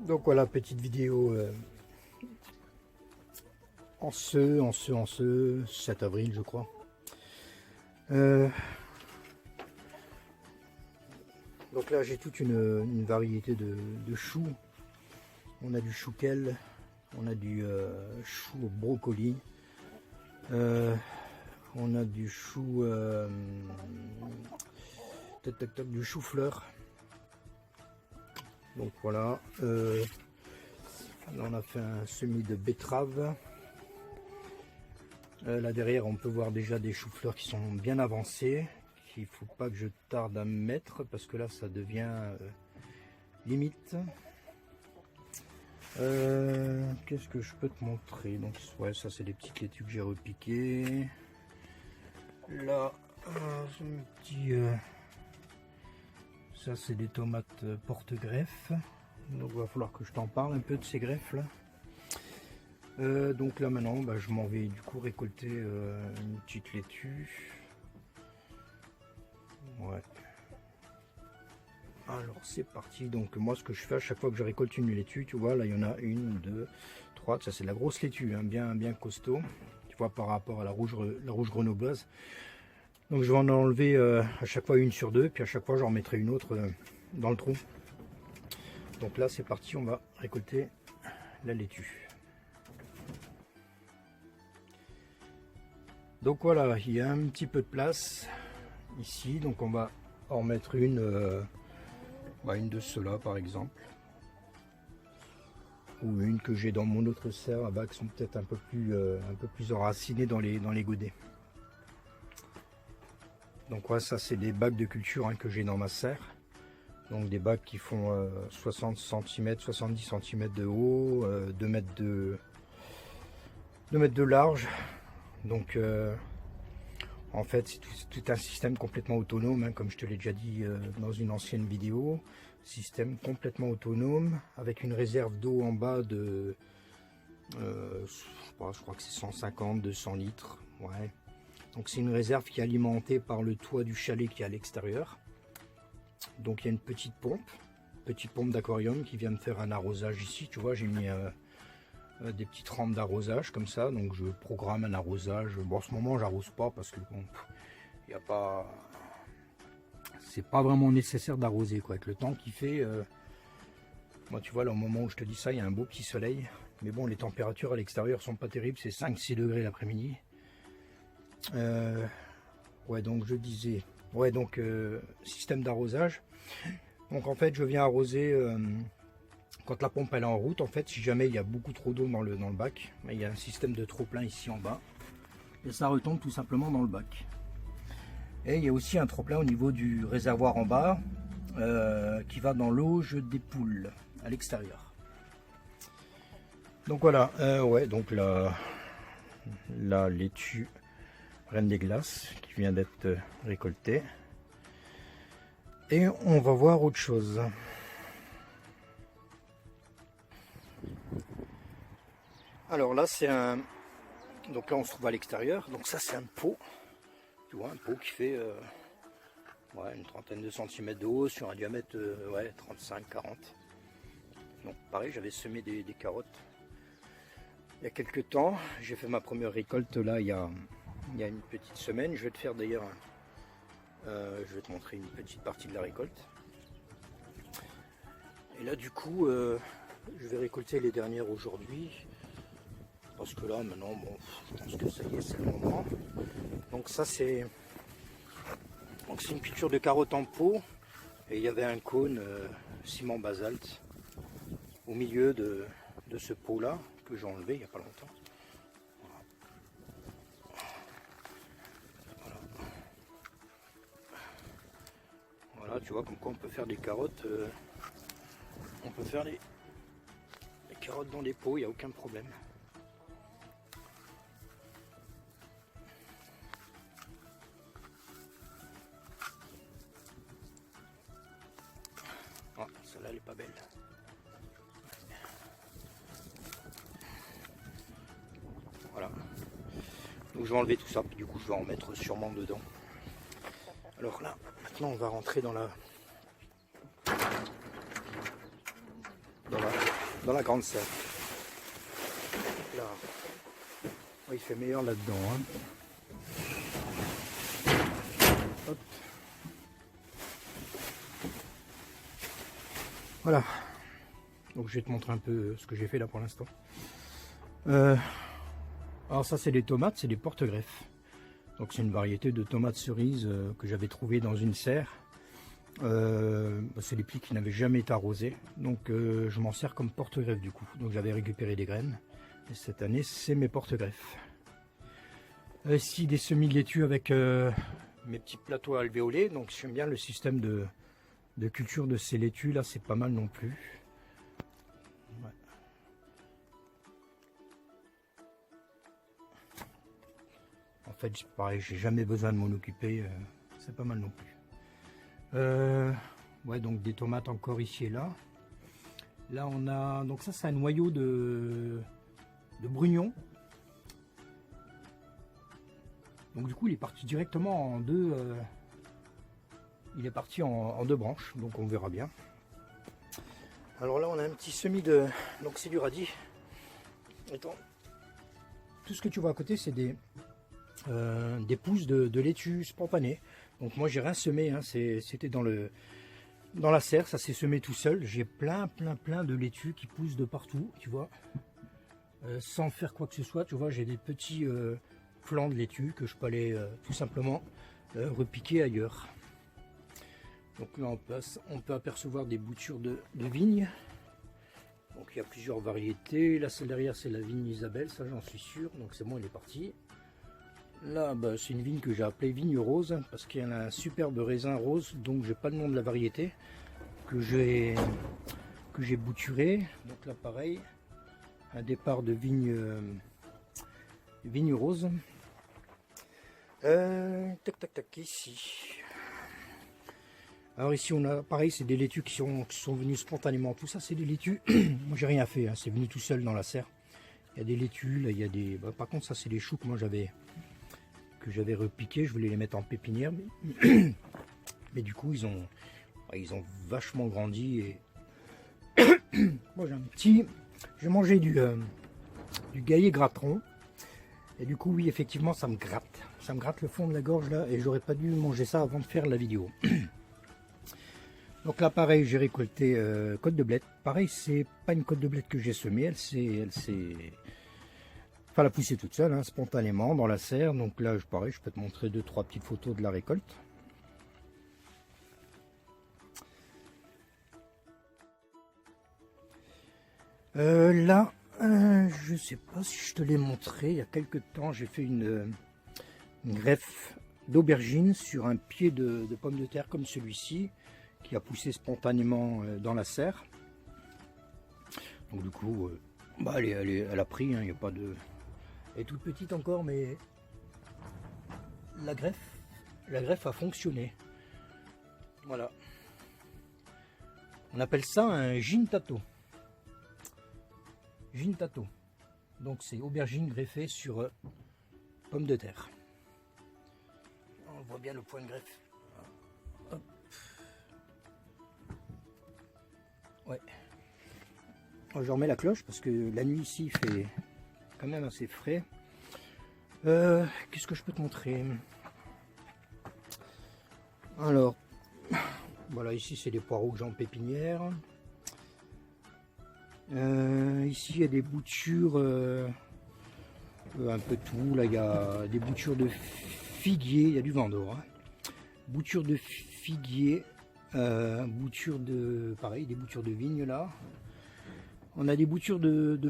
Donc voilà, petite vidéo en ce 7 avril je crois. Donc là j'ai toute une variété de choux. On a du chou kale, on a du chou au brocoli, on a du chou du chou-fleur. Donc voilà, là on a fait un semis de betterave. Là derrière on peut voir déjà des choux-fleurs qui sont bien avancés, qu'il faut pas que je tarde à mettre parce que là ça devient limite. Qu'est-ce que je peux te montrer? Donc ouais, ça c'est des petites laitues que j'ai repiquées. Là j'ai un petit ça c'est des tomates porte-greffes, donc il va falloir que je t'en parle un peu de ces greffes là. Donc là maintenant bah, je m'en vais du coup récolter une petite laitue. Ouais. Alors c'est parti. Donc moi ce que je fais à chaque fois que je récolte une laitue, tu vois là il y en a une, deux, trois, ça c'est de la grosse laitue, hein, bien costaud, tu vois, par rapport à la rouge grenobloise. Donc je vais en enlever à chaque fois une sur deux, puis à chaque fois j'en mettrai une autre dans le trou. Donc là c'est parti, on va récolter la laitue. Donc voilà, il y a un petit peu de place ici, donc on va en mettre une de ceux-là par exemple, ou une que j'ai dans mon autre serre là-bas qui sont peut-être un peu plus enracinées dans les godets. Donc ouais, ça c'est des bacs de culture hein, que j'ai dans ma serre. Donc des bacs qui font 60 cm, 70 cm de haut, 2 mètres de large. Donc en fait c'est tout un système complètement autonome, hein, comme je te l'ai déjà dit dans une ancienne vidéo. Système complètement autonome avec une réserve d'eau en bas de je crois que c'est 150-200 litres. Ouais. Donc c'est une réserve qui est alimentée par le toit du chalet qui est à l'extérieur. Donc il y a une petite pompe d'aquarium qui vient de faire un arrosage ici. Tu vois, j'ai mis des petites rampes d'arrosage comme ça. Donc je programme un arrosage. Bon, en ce moment j'arrose pas parce que bon, il n'y a pas, c'est pas vraiment nécessaire d'arroser quoi. Avec le temps qu'il fait, moi tu vois là au moment où je te dis ça, il y a un beau petit soleil. Mais bon, les températures à l'extérieur sont pas terribles, c'est 5-6 degrés l'après-midi. Ouais, donc je disais, ouais, donc système d'arrosage. Donc en fait je viens arroser quand la pompe elle est en route. En fait si jamais il y a beaucoup trop d'eau dans le bac, il y a un système de trop plein ici en bas et ça retombe tout simplement dans le bac. Et il y a aussi un trop plein au niveau du réservoir en bas qui va dans l'auge des poules à l'extérieur. Donc voilà, ouais, donc la laitue Reine des Glaces qui vient d'être récoltée. Et on va voir autre chose. Alors là c'est un, donc là on se trouve à l'extérieur, donc ça c'est un pot, tu vois, un pot qui fait ouais, une trentaine de centimètres de haut sur un diamètre ouais, 35-40. Donc pareil, j'avais semé des carottes il y a quelques temps. J'ai fait ma première récolte là il y a une petite semaine. Je vais te faire d'ailleurs je vais te montrer une petite partie de la récolte. Et là du coup je vais récolter les dernières aujourd'hui. Parce que là maintenant bon, je pense que ça y est, c'est le moment. Donc ça c'est une piqûre de carotte en pot. Et il y avait un cône ciment basalte au milieu de ce pot là que j'ai enlevé il n'y a pas longtemps. Voilà, tu vois comme quoi on peut faire des carottes, on peut faire des carottes dans des pots, il n'y a aucun problème. Oh, celle-là elle est pas belle. Voilà. Donc je vais enlever tout ça, puis du coup je vais en mettre sûrement dedans. Alors là, maintenant on va rentrer dans la dans la grande serre. Là, il fait meilleur là-dedans. Hein. Hop. Voilà. Donc je vais te montrer un peu ce que j'ai fait là pour l'instant. Alors ça c'est des tomates, c'est des porte-greffes. Donc c'est une variété de tomates cerises que j'avais trouvé dans une serre. C'est des plis qui n'avaient jamais été arrosés. Donc je m'en sers comme porte-greffe du coup. Donc j'avais récupéré des graines. Et cette année c'est mes porte-greffes. Ici des semis de laitue avec mes petits plateaux alvéolés. Donc j'aime bien le système de culture de ces laitues là, c'est pas mal non plus. Ouais. En fait, pareil, j'ai jamais besoin de m'en occuper, c'est pas mal non plus. Ouais, donc des tomates encore ici et là. Là, on a, donc ça, c'est un noyau de brugnon. Donc du coup, il est parti directement en deux. Il est parti en deux branches, donc on verra bien. Alors là, on a un petit semis de, donc c'est du radis. Attends. Tout ce que tu vois à côté, c'est des pousses de laitue spontanée. Donc moi j'ai rien semé, hein. C'était dans la serre, ça s'est semé tout seul. J'ai plein de laitue qui poussent de partout, tu vois, sans faire quoi que ce soit. Tu vois, j'ai des petits flancs de laitue que je peux aller tout simplement repiquer ailleurs. Donc là on peut apercevoir des boutures de vigne. Donc il y a plusieurs variétés. Là celle derrière c'est la vigne Isabelle, ça j'en suis sûr. Donc c'est bon, il est parti. Là bah, c'est une vigne que j'ai appelée vigne rose parce qu'il y a un superbe raisin rose. Donc j'ai pas le nom de la variété que j'ai bouturé. Donc là pareil, un départ de vigne rose. Tac ici. Alors ici on a pareil, c'est des laitues qui sont venues spontanément. Tout ça c'est des laitues. Moi j'ai rien fait, hein. C'est venu tout seul dans la serre. Il y a des laitues, là il y a des. Bah, par contre ça c'est des choux que moi j'avais repiqués. Je voulais les mettre en pépinière, mais du coup ils ont vachement grandi et moi j'ai mangé du gaillet gratteron et du coup oui effectivement ça me gratte le fond de la gorge là et j'aurais pas dû manger ça avant de faire la vidéo. Donc là pareil j'ai récolté côte de blette. Pareil c'est pas une côte de blette que j'ai semée, elle s'est enfin la poussée toute seule hein, spontanément dans la serre. Donc là pareil je peux te montrer 2-3 petites photos de la récolte. Là je sais pas si je te l'ai montré, il y a quelques temps j'ai fait une greffe d'aubergine sur un pied de pomme de terre comme celui-ci qui a poussé spontanément dans la serre. Donc du coup bah, elle a pris, hein, il y a pas de... Elle est toute petite encore mais la greffe a fonctionné. Voilà. On appelle ça un gintato. Gintato. Donc c'est aubergine greffée sur pomme de terre. On voit bien le point de greffe. Hop. Ouais. Je remets la cloche parce que la nuit ici il fait quand même assez frais. Qu'est-ce que je peux te montrer? Alors, voilà, ici c'est des poireaux que j'ai en pépinière. Ici il y a des boutures, un peu tout. Là il y a des boutures de figuier, il y a du vent dehors. Hein. Boutures de figuier, boutures de, pareil, des boutures de vigne là. On a des boutures de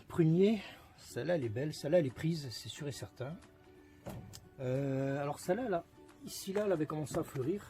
prunier. Celle-là elle est belle, celle-là elle est prise, c'est sûr et certain. Alors celle-là, là, ici là, elle avait commencé à fleurir.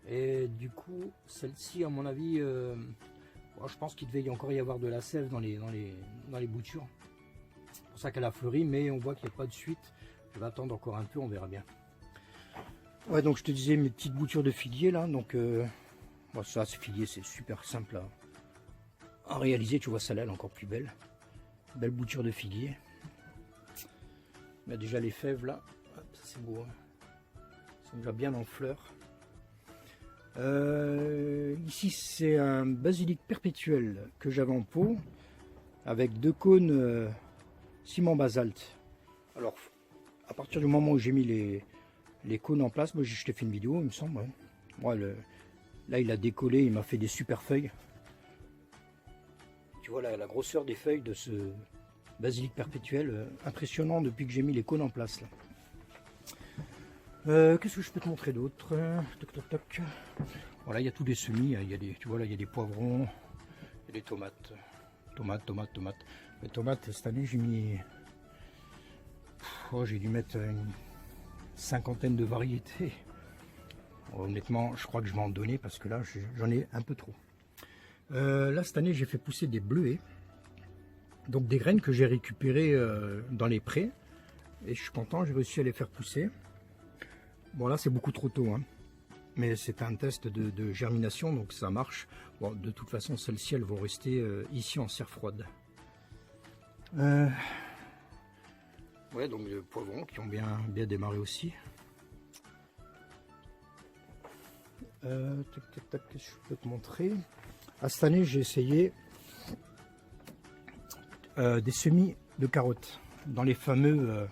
Et du coup, celle-ci, à mon avis, je pense qu'il devait encore y avoir de la sève dans les boutures. C'est pour ça qu'elle a fleuri, mais on voit qu'il n'y a pas de suite. Je vais attendre encore un peu, on verra bien. Ouais, donc je te disais mes petites boutures de figuier là. Donc, bon, ça, ce figuier, c'est super simple à réaliser. Tu vois, celle-là, elle est encore plus belle. Belle bouture de figuier. Il y a déjà les fèves là. Hop, ça c'est beau. Hein. Ils sont déjà bien en fleurs. Ici c'est un basilic perpétuel que j'avais en pot avec 2 cônes ciment basalte. Alors à partir du moment où j'ai mis les cônes en place, moi je t'ai fait une vidéo il me semble. Ouais. Moi, là il a décollé, il m'a fait des super feuilles. Tu vois la grosseur des feuilles de ce basilic perpétuel, impressionnant depuis que j'ai mis les cônes en place là. Qu'est-ce que je peux te montrer d'autre? Toc toc toc. Voilà, il y a tous les semis, il y a des, tu vois là, il y a des poivrons, il y a des tomates. Tomates. Les tomates, cette année j'ai mis, j'ai dû mettre une 50aine de variétés. Honnêtement, je crois que je vais en donner parce que là j'en ai un peu trop. Là cette année j'ai fait pousser des bleuets, donc des graines que j'ai récupérées dans les prés, et je suis content, j'ai réussi à les faire pousser. Bon là c'est beaucoup trop tôt, hein. Mais c'est un test de germination, donc ça marche. Bon, de toute façon celles-ci elles vont rester ici en serre froide. Ouais, donc les poivrons qui ont bien démarré aussi. Tac, je peux te montrer. Cette année j'ai essayé des semis de carottes dans les fameux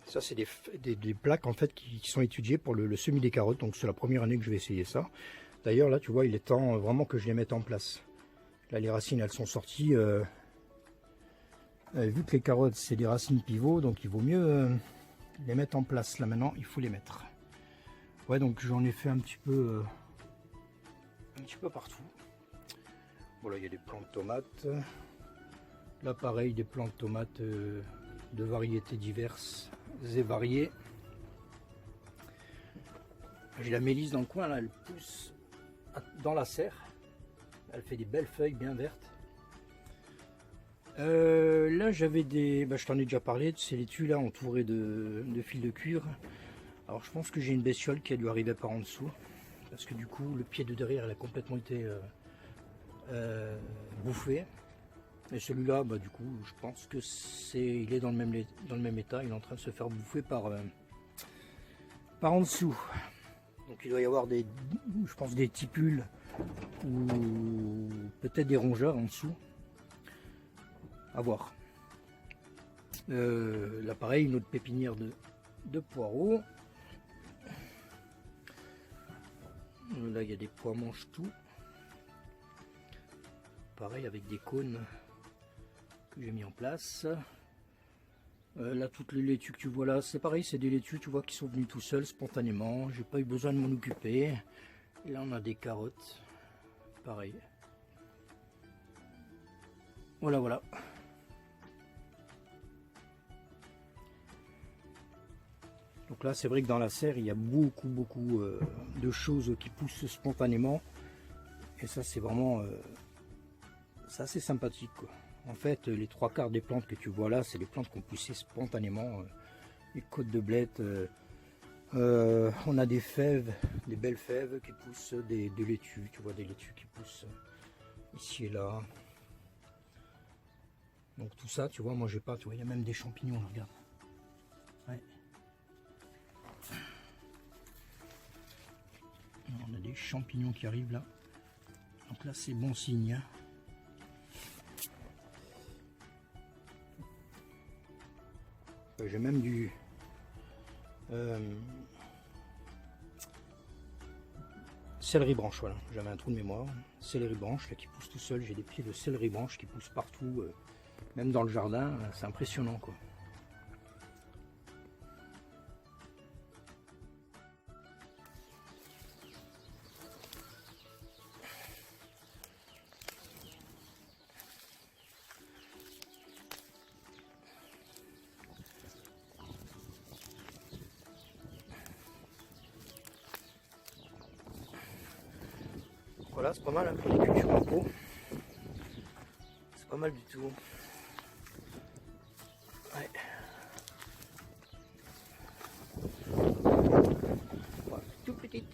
ça c'est des plaques en fait qui sont étudiées pour le semis des carottes, donc c'est la première année que je vais essayer ça. D'ailleurs là tu vois il est temps vraiment que je les mette en place. Là les racines elles sont sorties, vu que les carottes c'est des racines pivots, donc il vaut mieux les mettre en place. Là maintenant il faut les mettre. Ouais, donc j'en ai fait un petit peu partout. Voilà, il y a des plants de tomates. Là pareil, des plants de tomates de variétés diverses et variées. J'ai la mélisse dans le coin, là elle pousse dans la serre. Elle fait des belles feuilles bien vertes. Là j'avais des, je t'en ai déjà parlé, de ces laitues là entourées de fils de cuir. Alors je pense que j'ai une bestiole qui a dû arriver par en dessous, parce que du coup le pied de derrière elle a complètement été bouffé. Et celui-là, du coup, je pense que il est dans le même état. Il est en train de se faire bouffer par en dessous. Donc il doit y avoir je pense des tipules ou peut-être des rongeurs en dessous. À voir. Là pareil, une autre pépinière de poireaux. Là il y a des pois mange-tout. Pareil avec des cônes que j'ai mis en place. Là toutes les laitues que tu vois là, c'est pareil, c'est des laitues tu vois qui sont venues tout seuls spontanément. J'ai pas eu besoin de m'en occuper. Et là on a des carottes. Pareil. Voilà. Donc là c'est vrai que dans la serre il y a beaucoup de choses qui poussent spontanément. Et ça c'est vraiment c'est assez sympathique quoi. En fait les 3/4 des plantes que tu vois là c'est des plantes qui ont poussé spontanément. Les côtes de blettes, on a des fèves, des belles fèves qui poussent, des laitues, tu vois des laitues qui poussent ici et là. Donc tout ça tu vois moi j'ai pas, tu vois il y a même des champignons là, regarde. Ouais. On a des champignons qui arrivent là. Donc là c'est bon signe. J'ai même du céleri branche, voilà, j'avais un trou de mémoire. Céleri branche là qui pousse tout seul, j'ai des pieds de céleri branche qui poussent partout, même dans le jardin, c'est impressionnant quoi. Voilà, c'est pas mal hein, pour les cultures en pot. C'est pas mal du tout. Ouais. Voilà, tout petite.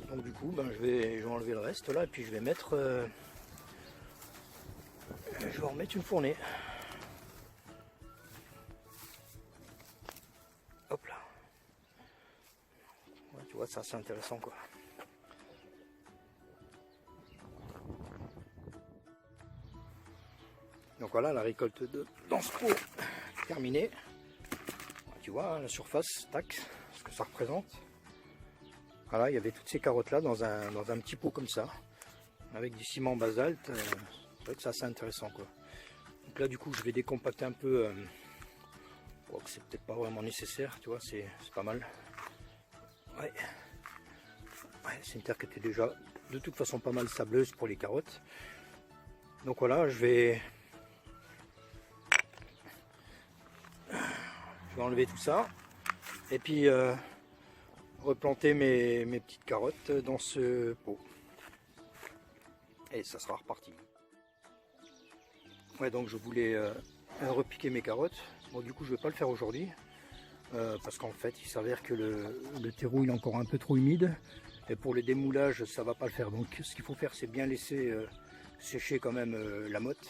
Donc du coup, je vais enlever le reste là et puis je vais mettre, je vais en mettre une fournée. pourrait être assez intéressant quoi. Donc voilà la récolte dans ce pot terminée. Tu vois la surface, tac, ce que ça représente. Voilà, il y avait toutes ces carottes là dans un petit pot comme ça, avec du ciment basalte. C'est vrai que c'est assez intéressant quoi. Donc là du coup je vais décompacter un peu. C'est peut-être pas vraiment nécessaire, tu vois, c'est pas mal. Ouais, c'est une terre qui était déjà de toute façon pas mal sableuse pour les carottes. Donc voilà, je vais enlever tout ça et puis replanter mes petites carottes dans ce pot. Et ça sera reparti. Ouais, donc je voulais repiquer mes carottes. Bon, du coup je vais pas le faire aujourd'hui parce qu'en fait il s'avère que le terreau il est encore un peu trop humide et pour le démoulage ça va pas le faire. Donc ce qu'il faut faire c'est bien laisser sécher quand même la motte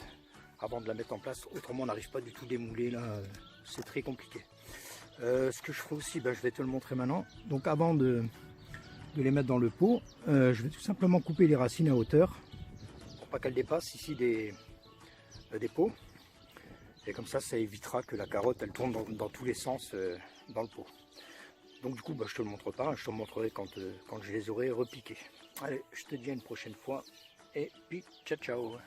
avant de la mettre en place, autrement on n'arrive pas du tout démouler là, c'est très compliqué. Ce que je ferai aussi, je vais te le montrer maintenant. Donc avant de les mettre dans le pot, je vais tout simplement couper les racines à hauteur pour pas qu'elles dépassent ici des pots. Et comme ça évitera que la carotte elle tourne dans tous les sens dans le pot. Donc du coup je te le montre pas, je te le montrerai quand je les aurai repiqués. Allez, je te dis à une prochaine fois et puis ciao ciao.